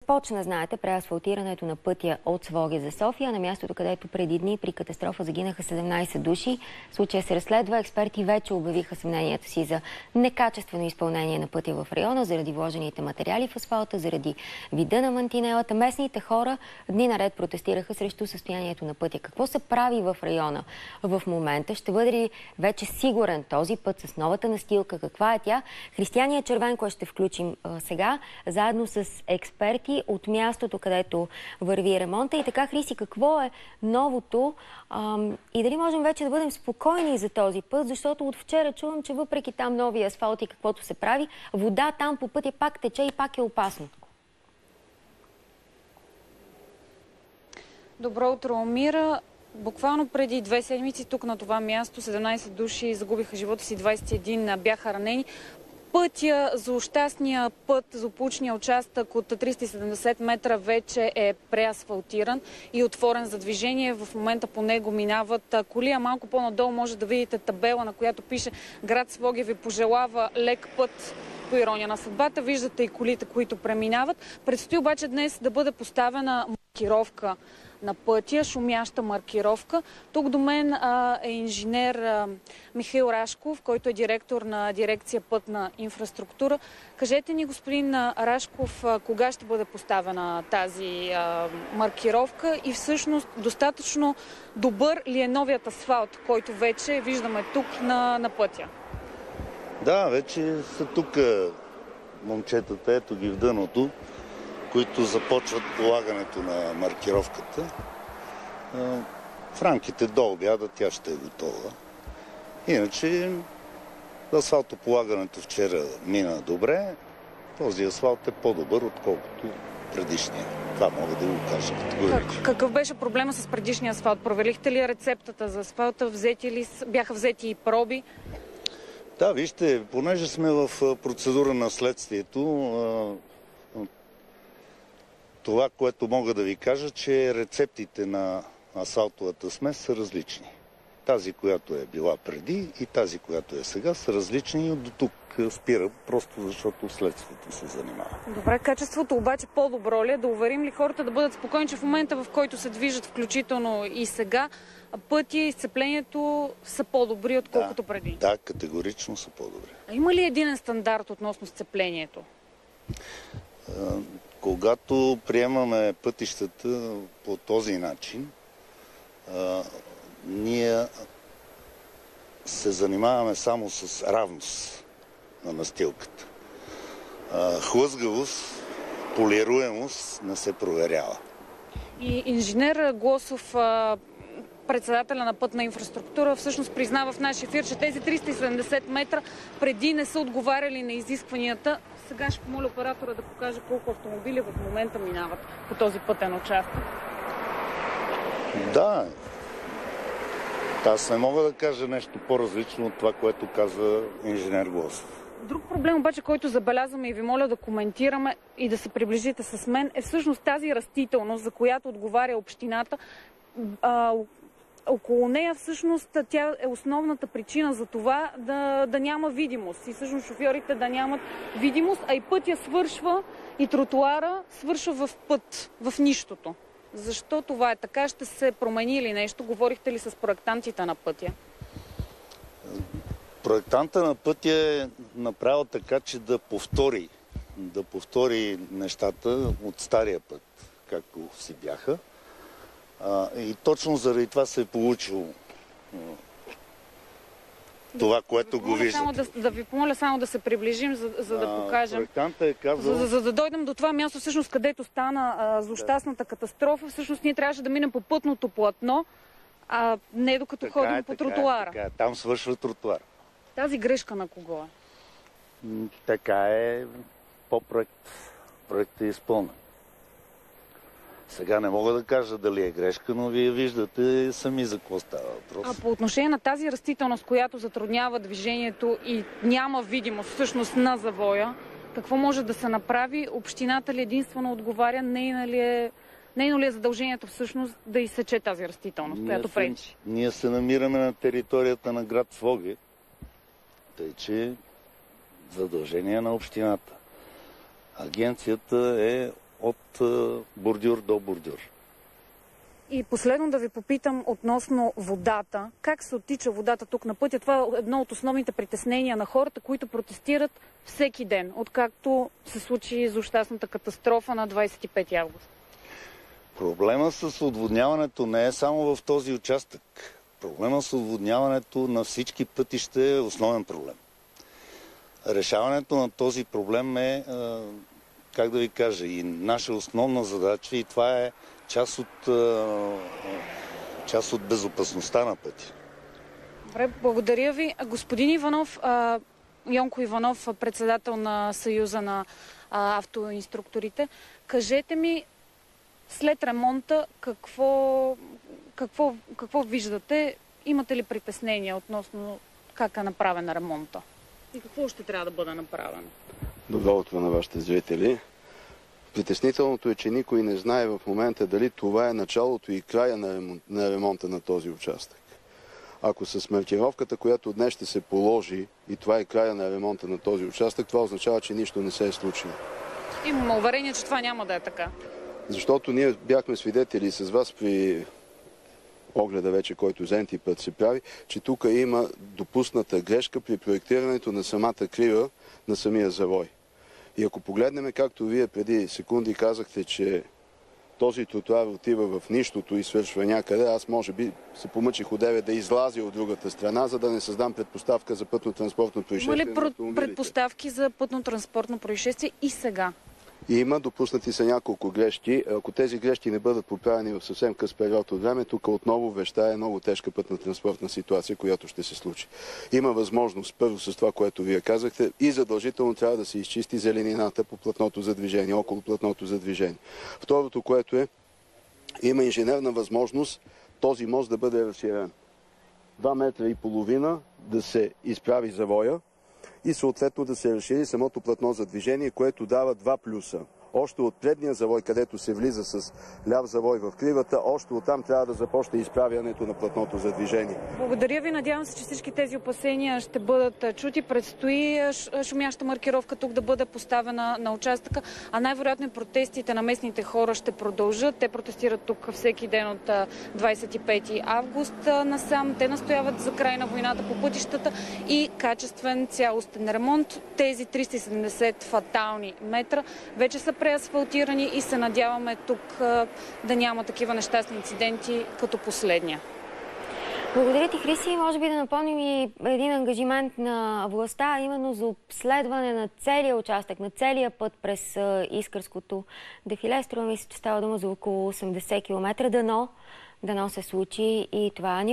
Почна, знаете, преасфалтирането на пътя от Своге за София, на мястото, където преди дни при катастрофа загинаха 17 души. Случая се разследва. Експерти вече обявиха съмненията си за некачествено изпълнение на пътя в района, заради вложените материали в асфалта, заради вида на мантинелата. Местните хора дни наред протестираха срещу състоянието на пътя. Какво се прави в района в момента? Ще бъде ли вече сигурен този път с новата настилка? Каква е тя? Християния Червенко ще включим сега, заедно с експерти от мястото, където върви ремонта. И така, Хриси, какво е новото и дали можем вече да бъдем спокойни за този път, защото от вчера чувам, че въпреки там нови асфалт и каквото се прави, вода там по пътя пак тече и пак е опасно. Добро утро, Мира. Буквално преди 2 седмици тук на това място 17 души загубиха живота си, 21 бяха ранени. Пътя, злощастния път, злополучния участък от 370 метра вече е преасфалтиран и отворен за движение. В момента по него минават коли, а малко по-надолу може да видите табела, на която пише град Своге ви пожелава лек път по ирония на съдбата. Виждате и колите, които преминават. Предстои обаче днес да бъде поставена маркировка на пътя, шумяща маркировка. Тук до мен е инженер Михаил Рашков, който е директор на дирекция пътна инфраструктура. Кажете ни, господин Рашков, кога ще бъде поставена тази маркировка и всъщност достатъчно добър ли е новият асфалт, който вече виждаме тук на пътя? Да, вече са тук момчетата, ето ги в дъното, които започват полагането на маркировката. В рамките до обяда тя ще е готова. Иначе асфалтополагането вчера мина добре. Този асфалт е по-добър, отколкото предишния. Това мога да го кажа категорично. Какъв беше проблема с предишния асфалт? Проверихте ли рецептата за асфалта? Бяха взети и проби? Да, вижте, понеже сме в процедура на следствието, това, което мога да ви кажа, че рецептите на асфалтовата смес са различни. Тази, която е била преди и тази, която е сега, са различни и до тук спира, просто защото следствието се занимава. Добре, качеството обаче по-добро ли е? Да уверим ли хората да бъдат спокойни, че в момента, в който се движат, включително и сега, пътя и сцеплението са по-добри, отколкото преди? Да, категорично са по-добри. А има ли единен стандарт относно сцеплението? Когато приемаме пътищата по този начин, ние се занимаваме само с равност на настилката. Хлъзгавост, полируемост не се проверява. И инженер Глосов, председателя на пътна инфраструктура, всъщност признава в нашия ефир, че тези 370 метра преди не са отговаряли на изискванията. Сега ще помоля оператора да покаже колко автомобили в момента минават по този пътен участък. Да. Аз не мога да кажа нещо по-различно от това, което каза инженер Глосов. Друг проблем обаче, който забелязваме и ви моля да коментираме и да се приближите с мен, е всъщност тази растителност, за която отговаря общината. Около нея всъщност тя е основната причина за това да няма видимост. И всъщност шофьорите да нямат видимост, а и пътя свършва и тротуара свършва в път, в нищото. Защо това е така? Ще се промени ли нещо? Говорихте ли с проектантите на пътя? Проектанта на пътя е направил така, че да повтори нещата от стария път, както си бяха. И точно заради това се е получило това, което го виждате. Да ви помоля само да се приближим, за да покажем. Проектантът е казал... За да дойдем до това място, всъщност, където стана злощастната катастрофа, всъщност ние трябваше да минем по пътното платно, а не докато ходим по тротуара. Така е. Там свършва тротуар. Тази грешка на кого е? Така е по проект. Проектът е изпълнен. Сега не мога да кажа дали е грешка, но вие виждате сами за какво става въпрос. А по отношение на тази растителност, която затруднява движението и няма видимост всъщност на завоя, какво може да се направи? Общината ли единствено отговаря? Нейно ли е задължението всъщност да изсече тази растителност, която пречи? Ние се намираме на територията на град Своге, тъй че задължение на общината. Агенцията е от бордюр до бордюр. И последно да ви попитам относно водата. Как се оттича водата тук на пътя? Това е едно от основните притеснения на хората, които протестират всеки ден, откакто се случи злощастната катастрофа на 25 август. Проблема с отводняването не е само в този участък. Проблема с отводняването на всички пътища е основен проблем. Решаването на този проблем е, как да ви кажа, и наша основна задача, и това е част от безопасността на пътя. Добре, благодаря ви. Господин Иванов, Йонко Иванов, председател на Съюза на автоинструкторите, кажете ми, след ремонта какво виждате? Имате ли притеснения относно как е направен ремонта? И какво ще трябва да бъде направено? Добро утро на вашите зрители. Притеснителното е, че никой не знае в момента дали това е началото и края на ремонта на този участък. Ако с маркировката, която днес ще се положи, и това е края на ремонта на този участък, това означава, че нищо не се е случило. Имам уверение, че това няма да е така. Защото ние бяхме свидетели с вас при огледа вече, който за n-ти път се прави, че тук има допусната грешка при проектирането на самата крива на самия завой. И ако погледнем, както вие преди секунди казахте, че този тротуар отива в нищото и свършва някъде, аз може би се помъчих одеве да излазя от другата страна, за да не създам предпоставка за пътно-транспортно происшествие. Има ли предпоставки за пътно-транспортно происшествие и сега? Има, допуснати са няколко грешки. Ако тези грешки не бъдат поправени в съвсем къс период от време, тук отново вещае много тежка пътно-транспортна ситуация, която ще се случи. Има възможност, първо с това, което вие казахте, и задължително трябва да се изчисти зеленината по платното за движение, около платното за движение. Второто, което е, има инженерна възможност този мост да бъде разширен. 2,5 метра да се изправи завоя и съответно да се разшири самото платно за движение, което дава два плюса. Още от предния завой, където се влиза с ляв завой в кривата, още оттам трябва да започне изправянето на платното за движение. Благодаря ви. Надявам се, че всички тези опасения ще бъдат чути. Предстои шумяща маркировка тук да бъде поставена на участъка, а най-вероятно протестите на местните хора ще продължат. Те протестират тук всеки ден от 25 август насам. Те настояват за край на войната по пътищата и качествен цялостен ремонт. Тези 370 фатални метра вече са преасфалтирани и се надяваме тук да няма такива нещастни инциденти като последния. Благодаря ти, Хриси. Може би да напомним и един ангажимент на властта, именно за обследване на целия участък, на целия път през Искърското дефиле. Струва ми се, че става дума за около 80 км. Дано се случи и това.